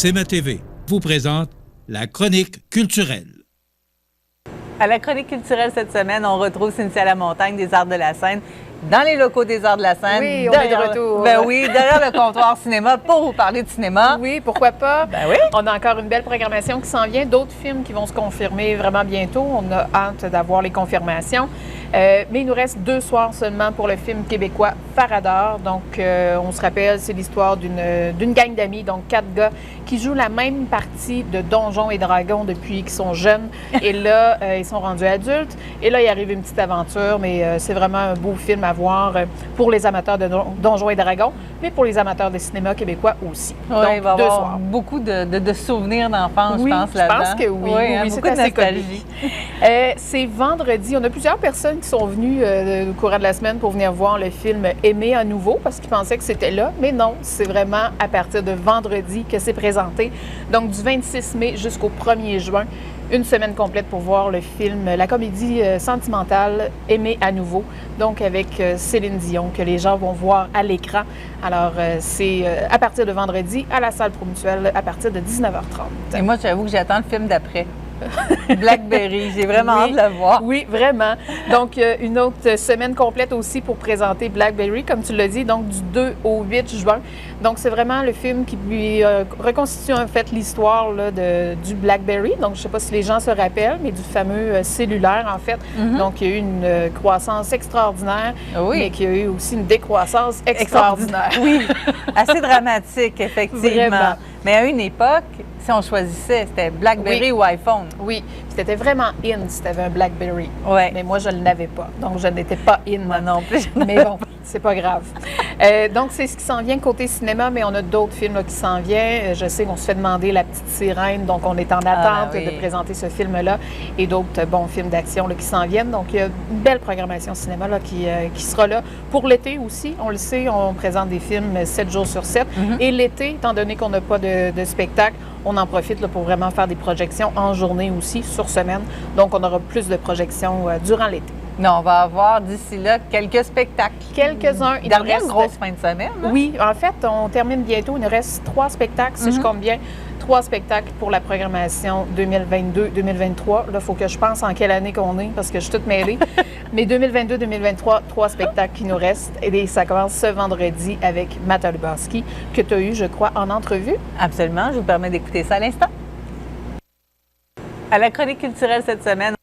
CMA TV vous présente la chronique culturelle. À la chronique culturelle cette semaine, on retrouve Cynthia Lamontagne des Arts de la Scène dans les locaux des Arts de la Scène. Oui, on est de retour. Ben oui, derrière le comptoir cinéma pour vous parler de cinéma. Oui, pourquoi pas. Ben oui. On a encore une belle programmation qui s'en vient, d'autres films qui vont se confirmer vraiment bientôt. On a hâte d'avoir les confirmations. Mais il nous reste 2 soirs seulement pour le film québécois Farador. Donc, on se rappelle, c'est l'histoire d'une gang d'amis, donc 4 gars qui jouent la même partie de Donjons et Dragons depuis qu'ils sont jeunes. Et là, ils sont rendus adultes. Et là, il arrive une petite aventure, mais c'est vraiment un beau film à voir pour les amateurs de Donjons et Dragons, mais pour les amateurs de cinéma québécois aussi. Oui, donc, il va y 2 avoir soirs. beaucoup de souvenirs d'enfance, Oui, je pense, là-dedans. Je pense que oui. Oui, hein, c'est beaucoup de assez nostalgie. C'est vendredi. On a plusieurs personnes qui sont venues au courant de la semaine pour venir voir le film Aimer à nouveau parce qu'ils pensaient que c'était là. Mais non, c'est vraiment à partir de vendredi que c'est présenté. Donc, du 26 mai jusqu'au 1er juin, une semaine complète pour voir le film, la comédie sentimentale Aimer à nouveau, donc avec Céline Dion, que les gens vont voir à l'écran. Alors, c'est à partir de vendredi à la salle Promutuelle à partir de 19h30. Et moi, j'avoue que j'attends le film d'après. Blackberry, j'ai vraiment hâte de le voir. Oui, vraiment. Donc, une autre semaine complète aussi pour présenter Blackberry, comme tu l'as dit, donc du 2 au 8 juin. Donc, c'est vraiment le film qui lui reconstitue en fait l'histoire là, du Blackberry. Donc, je ne sais pas si les gens se rappellent, mais du fameux cellulaire en fait. Mm-hmm. Donc, il y a eu une croissance extraordinaire, Oui. mais qu'il y a eu aussi une décroissance extraordinaire. Oui, assez dramatique, effectivement. Vraiment. Mais à une époque, si on choisissait, c'était Blackberry ou iPhone. Oui, puis c'était vraiment in si tu avais un Blackberry. Oui. Mais moi, je ne l'avais pas. Donc, je n'étais pas in. Moi non plus. Mais bon, c'est pas grave. Donc, c'est ce qui s'en vient côté cinéma, mais on a d'autres films là, qui s'en viennent. Je sais qu'on se fait demander La Petite Sirène, donc on est en attente oui. de présenter ce film-là et d'autres bons films d'action là, qui s'en viennent. Donc, il y a une belle programmation cinéma là, qui sera là. Pour l'été aussi, on le sait, on présente des films 7 jours sur 7. Mm-hmm. Et l'été, étant donné qu'on n'a pas de spectacle, on en profite là, pour vraiment faire des projections en journée aussi, sur semaine. Donc, on aura plus de projections durant l'été. Non, on va avoir d'ici là quelques spectacles. Quelques-uns. Il y a une grosse fin de semaine. Hein? Oui, en fait, on termine bientôt. Il nous reste 3 spectacles, si je compte bien. 3 spectacles pour la programmation 2022-2023. Là, il faut que je pense en quelle année qu'on est, parce que je suis toute mêlée. Mais 2022-2023, 3 spectacles qui nous restent. Et ça commence ce vendredi avec Matt Lubaski, que tu as eu, je crois, en entrevue. Absolument. Je vous permets d'écouter ça à l'instant. À la chronique culturelle cette semaine,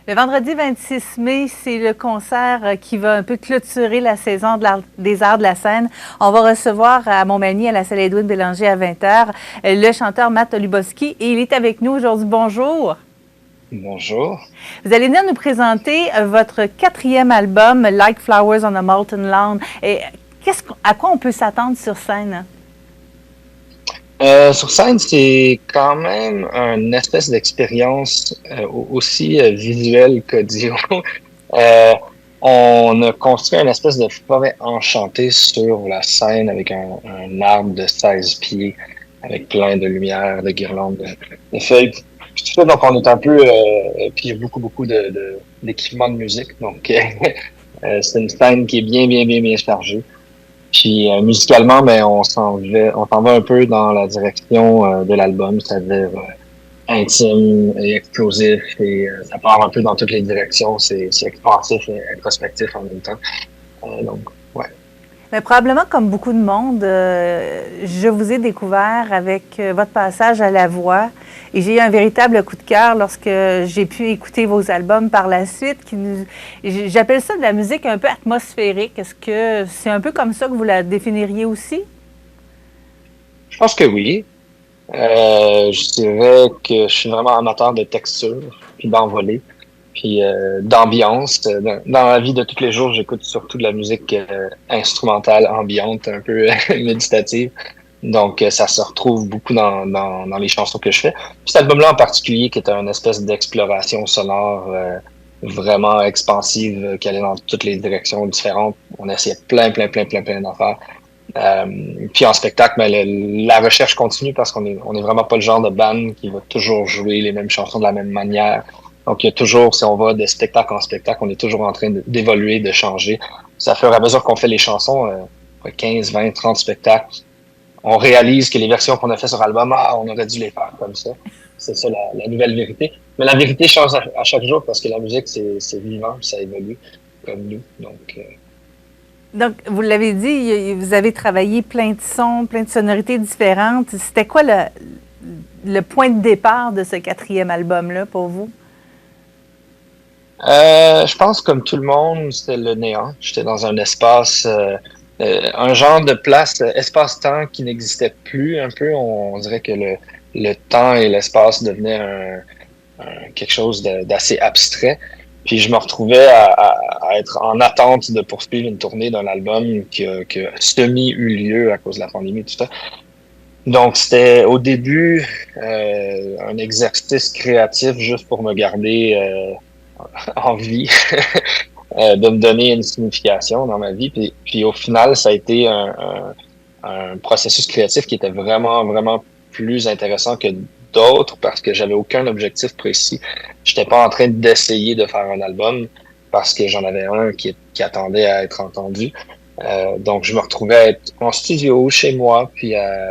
le vendredi 26 mai, c'est le concert qui va un peu clôturer la saison des Arts de la Scène. On va recevoir à Montmagny, à la salle Édouine Bélanger à 20h, le chanteur Matt Lubaski. Et il est avec nous aujourd'hui. Bonjour. Bonjour. Vous allez venir nous présenter votre 4e album, Like Flowers on a Molten Lawn. Et à quoi on peut s'attendre sur scène? Sur scène, c'est quand même une espèce d'expérience aussi visuelle qu'audio. On a construit une espèce de forêt enchantée sur la scène avec un arbre de 16 pieds, avec plein de lumière, de guirlandes, de feuilles. Puis tout ça, donc on est un peu... puis il y a beaucoup d'équipements de musique. Donc c'est une scène qui est bien chargée. Puis musicalement, ben, on s'en va un peu dans la direction de l'album, c'est-à-dire intime et explosif, et ça part un peu dans toutes les directions. C'est expansif et introspectif en même temps. Donc, ouais. Mais probablement, comme beaucoup de monde, je vous ai découvert avec votre passage à la voix et j'ai eu un véritable coup de cœur lorsque j'ai pu écouter vos albums par la suite. J'appelle ça de la musique un peu atmosphérique. Est-ce que c'est un peu comme ça que vous la définiriez aussi? Je pense que oui. Je dirais que je suis vraiment amateur de texture puis d'envolée. Puis d'ambiance. Dans la vie de tous les jours, j'écoute surtout de la musique instrumentale, ambiante, un peu méditative. Donc, ça se retrouve beaucoup dans les chansons que je fais. Puis cet album-là en particulier, qui est une espèce d'exploration sonore vraiment expansive, qui allait dans toutes les directions différentes. On essayait plein d'affaires. Puis en spectacle, ben, la recherche continue parce qu'on est vraiment pas le genre de band qui va toujours jouer les mêmes chansons de la même manière. Donc, il y a toujours, si on va de spectacle en spectacle, on est toujours en train d'évoluer, de changer. Ça fait à mesure qu'on fait les chansons, 15, 20, 30 spectacles, on réalise que les versions qu'on a fait sur album, on aurait dû les faire comme ça. C'est ça la nouvelle vérité. Mais la vérité change à chaque jour parce que la musique, c'est vivant, ça évolue comme nous. Donc, vous l'avez dit, vous avez travaillé plein de sons, plein de sonorités différentes. C'était quoi le point de départ de ce 4e album-là pour vous? Je pense, comme tout le monde, c'était le néant. J'étais dans un espace, un genre de place, espace-temps qui n'existait plus un peu. On dirait que le temps et l'espace devenaient quelque chose d'assez abstrait. Puis je me retrouvais à être en attente de poursuivre une tournée d'un album qui a semi-eu lieu à cause de la pandémie et tout ça. Donc c'était au début un exercice créatif juste pour me garder en vie, de me donner une signification dans ma vie. Puis au final, ça a été un processus créatif qui était vraiment, vraiment plus intéressant que d'autres parce que j'avais aucun objectif précis. J'étais pas en train d'essayer de faire un album parce que j'en avais un qui attendait à être entendu. Donc je me retrouvais à être en studio chez moi, puis à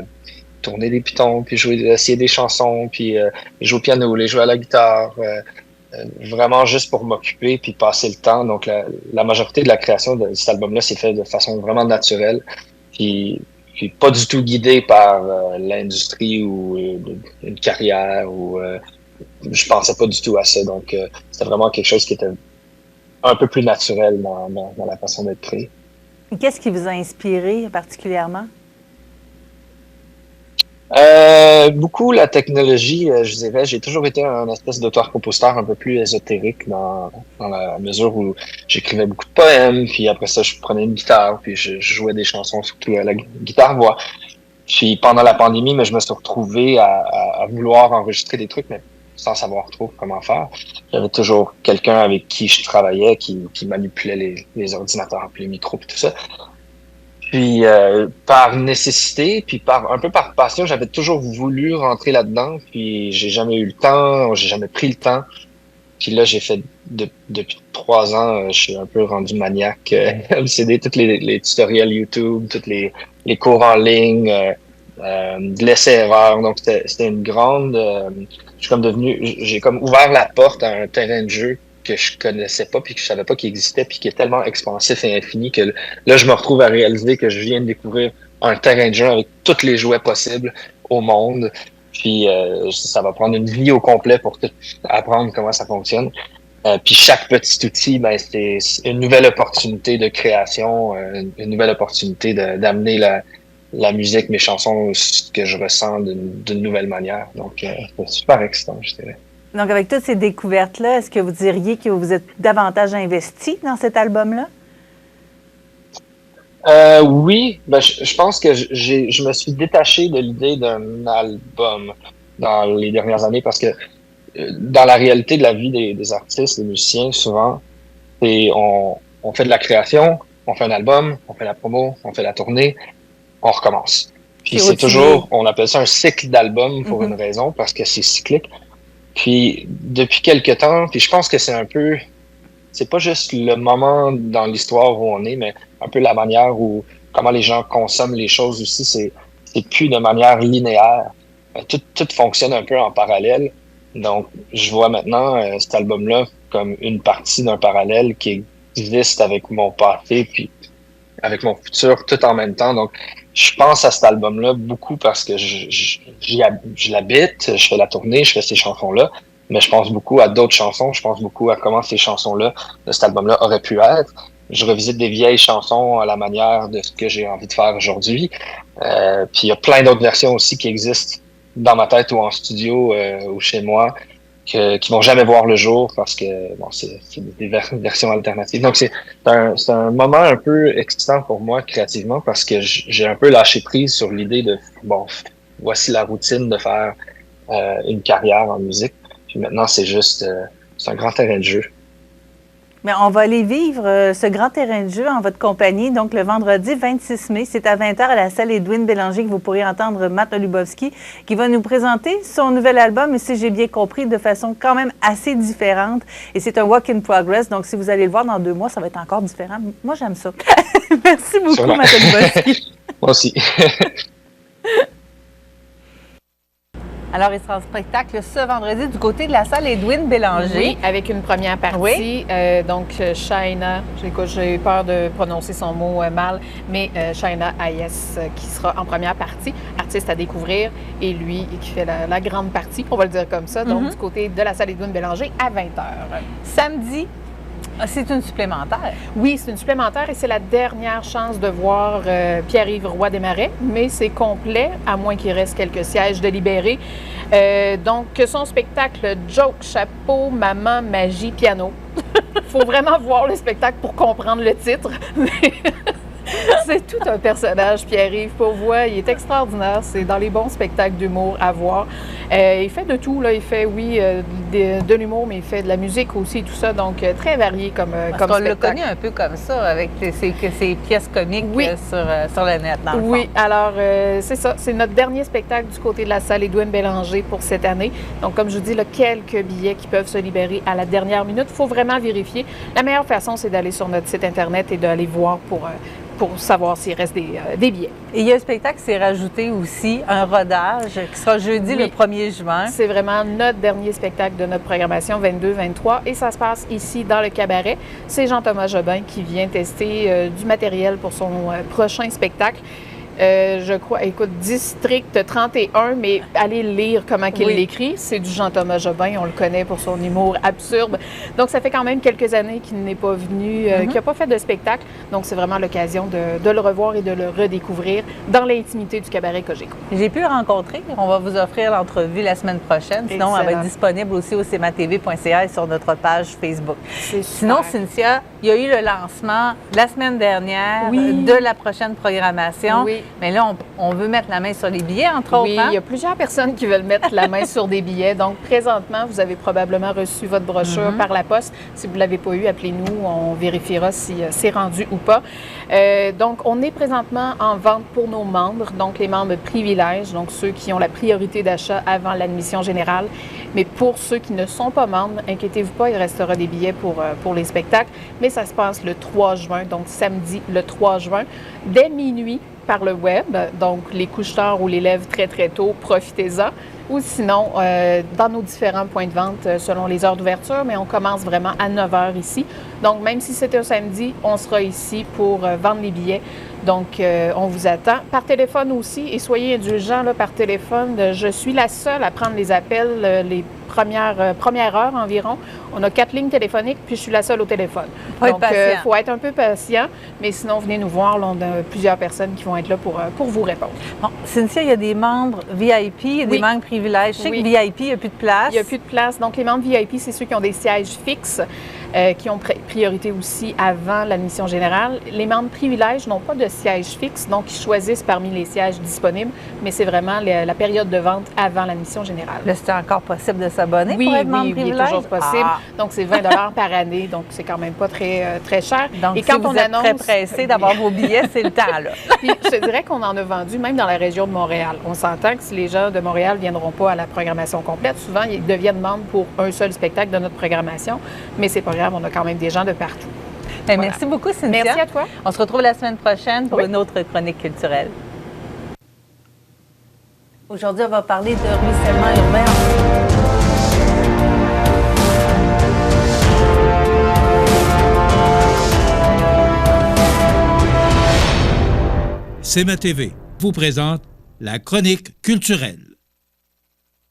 tourner des pitons, puis essayer des chansons, puis jouer au piano, les jouer à la guitare, vraiment juste pour m'occuper puis passer le temps. Donc la majorité de la création de cet album-là s'est fait de façon vraiment naturelle. Puis pas du tout guidé par l'industrie ou une carrière ou je pensais pas du tout à ça. Donc c'était vraiment quelque chose qui était un peu plus naturel dans la façon d'être créé. Qu'est-ce qui vous a inspiré particulièrement? Beaucoup la technologie, je dirais. J'ai toujours été un espèce d'auteur-compositeur un peu plus ésotérique dans la mesure où j'écrivais beaucoup de poèmes, puis après ça, je prenais une guitare, puis je jouais des chansons, surtout à la guitare-voix. Puis pendant la pandémie, mais je me suis retrouvé à vouloir enregistrer des trucs, mais sans savoir trop comment faire. J'avais toujours quelqu'un avec qui je travaillais, qui manipulait les ordinateurs, puis les micros, puis tout ça. Puis par nécessité, puis un peu par passion, j'avais toujours voulu rentrer là-dedans, puis j'ai jamais eu le temps, j'ai jamais pris le temps. Puis là, j'ai fait depuis 3 ans, je suis un peu rendu maniaque, obsédé tous les tutoriels YouTube, tous les cours en ligne, de l'essai-erreur. Donc c'était une grande, j'ai comme ouvert la porte à un terrain de jeu que je connaissais pas puis que je savais pas qu'il existait puis qui est tellement expansif et infini que là je me retrouve à réaliser que je viens de découvrir un terrain de jeu avec tous les jouets possibles au monde. Puis ça va prendre une vie au complet pour tout apprendre comment ça fonctionne. Puis chaque petit outil, ben c'est une nouvelle opportunité de création, une nouvelle opportunité d'amener la musique, mes chansons, ce que je ressens d'une nouvelle manière. Donc c'est super excitant, je dirais. Donc, avec toutes ces découvertes-là, est-ce que vous diriez que vous êtes davantage investi dans cet album-là? Oui, ben, je pense que je me suis détaché de l'idée d'un album dans les dernières années parce que dans la réalité de la vie des artistes, des musiciens, souvent, on fait de la création, on fait un album, on fait la promo, on fait la tournée, on recommence. Puis c'est toujours, on appelle ça un cycle d'album pour une raison, parce que c'est cyclique. Puis depuis quelque temps, puis je pense que c'est pas juste le moment dans l'histoire où on est, mais un peu la manière où comment les gens consomment les choses aussi, c'est plus de manière linéaire. Tout fonctionne un peu en parallèle. Donc je vois maintenant cet album-là comme une partie d'un parallèle qui existe avec mon passé puis avec mon futur tout en même temps. Donc je pense à cet album-là beaucoup parce que je l'habite, je fais la tournée, je fais ces chansons-là, mais je pense beaucoup à d'autres chansons, je pense beaucoup à comment ces chansons-là, de cet album-là, auraient pu être. Je revisite des vieilles chansons à la manière de ce que j'ai envie de faire aujourd'hui. Puis il y a plein d'autres versions aussi qui existent dans ma tête ou en studio ou chez moi, qui vont jamais voir le jour parce que bon, c'est des versions alternatives. Donc c'est un moment un peu excitant pour moi créativement parce que j'ai un peu lâché prise sur l'idée de bon, voici la routine de faire une carrière en musique. Puis maintenant c'est un grand terrain de jeu. Mais on va aller vivre ce grand terrain de jeu en votre compagnie. Donc, le vendredi 26 mai, c'est à 20h à la salle Edwin Bélanger que vous pourrez entendre Matt Olubowski qui va nous présenter son nouvel album, et si j'ai bien compris, de façon quand même assez différente. Et c'est un work in progress. Donc, si vous allez le voir dans 2 mois, ça va être encore différent. Moi, j'aime ça. Merci beaucoup, Matt Olubowski. Moi aussi. Alors, il sera en spectacle ce vendredi du côté de la salle Edwin Bélanger. Oui, avec une première partie. Oui. Donc, Shaina, j'ai peur de prononcer son mot mal, mais Shaina Hayes qui sera en première partie, artiste à découvrir, et lui qui fait la grande partie, on va le dire comme ça, donc du côté de la salle Edwin Bélanger à 20h. Samedi, c'est une supplémentaire. Oui, c'est une supplémentaire et c'est la dernière chance de voir Pierre-Yves Roy Desmarais, mais c'est complet, à moins qu'il reste quelques sièges de libérés. Donc, son spectacle Joke, chapeau, maman, magie, piano. Il faut vraiment voir le spectacle pour comprendre le titre. C'est tout un personnage, Pierre-Yves. Pour vous, il est extraordinaire. C'est dans les bons spectacles d'humour à voir. Il fait de tout. Là. Il fait, oui, de l'humour, mais il fait de la musique aussi, tout ça. Donc, très varié comme spectacle. On l'a connu un peu comme ça, avec ses pièces comiques sur le net, dans le fond. Oui, alors, c'est ça. C'est notre dernier spectacle du côté de la salle Edwin Bélanger pour cette année. Donc, comme je vous dis, là, quelques billets qui peuvent se libérer à la dernière minute. Il faut vraiment vérifier. La meilleure façon, c'est d'aller sur notre site Internet et d'aller voir pour savoir s'il reste des billets. Et il y a un spectacle qui s'est rajouté aussi, un rodage, qui sera jeudi le 1er juin. C'est vraiment notre dernier spectacle de notre programmation 22-23 et ça se passe ici dans le cabaret. C'est Jean-Thomas Jobin qui vient tester du matériel pour son prochain spectacle. Je crois, écoute, District 31, mais allez lire comment il l'écrit. C'est du Jean-Thomas Jobin, on le connaît pour son humour absurde. Donc, ça fait quand même quelques années qu'il n'est pas venu, qu'il n'a pas fait de spectacle. Donc, c'est vraiment l'occasion de le revoir et de le redécouvrir dans l'intimité du cabaret Cogeco. J'ai pu le rencontrer. On va vous offrir l'entrevue la semaine prochaine. Sinon, elle va être disponible aussi au cmatv.ca et sur notre page Facebook. Sinon, Cynthia, il y a eu le lancement la semaine dernière de la prochaine programmation. Oui. Mais là, on veut mettre la main sur les billets, entre autres. Oui, il y a plusieurs personnes qui veulent mettre la main sur des billets. Donc, présentement, vous avez probablement reçu votre brochure par la poste. Si vous ne l'avez pas eu, appelez-nous. On vérifiera si c'est rendu ou pas. Donc, on est présentement en vente pour nos membres, donc les membres privilèges, donc ceux qui ont la priorité d'achat avant l'admission générale. Mais pour ceux qui ne sont pas membres, inquiétez-vous pas, il restera des billets pour les spectacles. Mais ça se passe le 3 juin, donc samedi le 3 juin, dès minuit, par le web, donc les couche-tard ou les lèvres très, très tôt, profitez-en. Ou sinon, dans nos différents points de vente selon les heures d'ouverture, mais on commence vraiment à 9 h ici. Donc, même si c'est un samedi, on sera ici pour vendre les billets. Donc, on vous attend. Par téléphone aussi, et soyez indulgents là, par téléphone. Je suis la seule à prendre les appels les premières heures environ. On a 4 lignes téléphoniques, puis je suis la seule au téléphone. Donc, il faut être un peu patient, mais sinon, venez nous voir. Là, on a plusieurs personnes qui vont être là pour vous répondre. Bon, Cynthia, il y a des membres VIP, il y a des membres privilèges. Je sais que VIP, il n'y a plus de place. Il n'y a plus de place. Donc, les membres VIP, c'est ceux qui ont des sièges fixes, qui ont priorité aussi avant l'admission générale. Les membres privilèges n'ont pas de siège fixe, donc ils choisissent parmi les sièges disponibles, mais c'est vraiment la période de vente avant l'admission générale. Là, c'est encore possible de s'abonner pour être membre privilège? Oui, toujours possible. Donc, c'est 20 $ par année, donc c'est quand même pas très, très cher. Donc, et quand si vous êtes très pressé d'avoir vos billets, c'est le temps, là. Puis, je te dirais qu'on en a vendu même dans la région de Montréal. On s'entend que si les gens de Montréal ne viendront pas à la programmation complète, souvent, ils deviennent membres pour un seul spectacle de notre programmation, mais c'est pas grave, on a quand même des gens de partout. Bien, merci beaucoup, Cynthia. Merci à toi. On se retrouve la semaine prochaine pour une autre chronique culturelle. Aujourd'hui, on va parler de ruissellement urbain. CMA TV vous présente la chronique culturelle.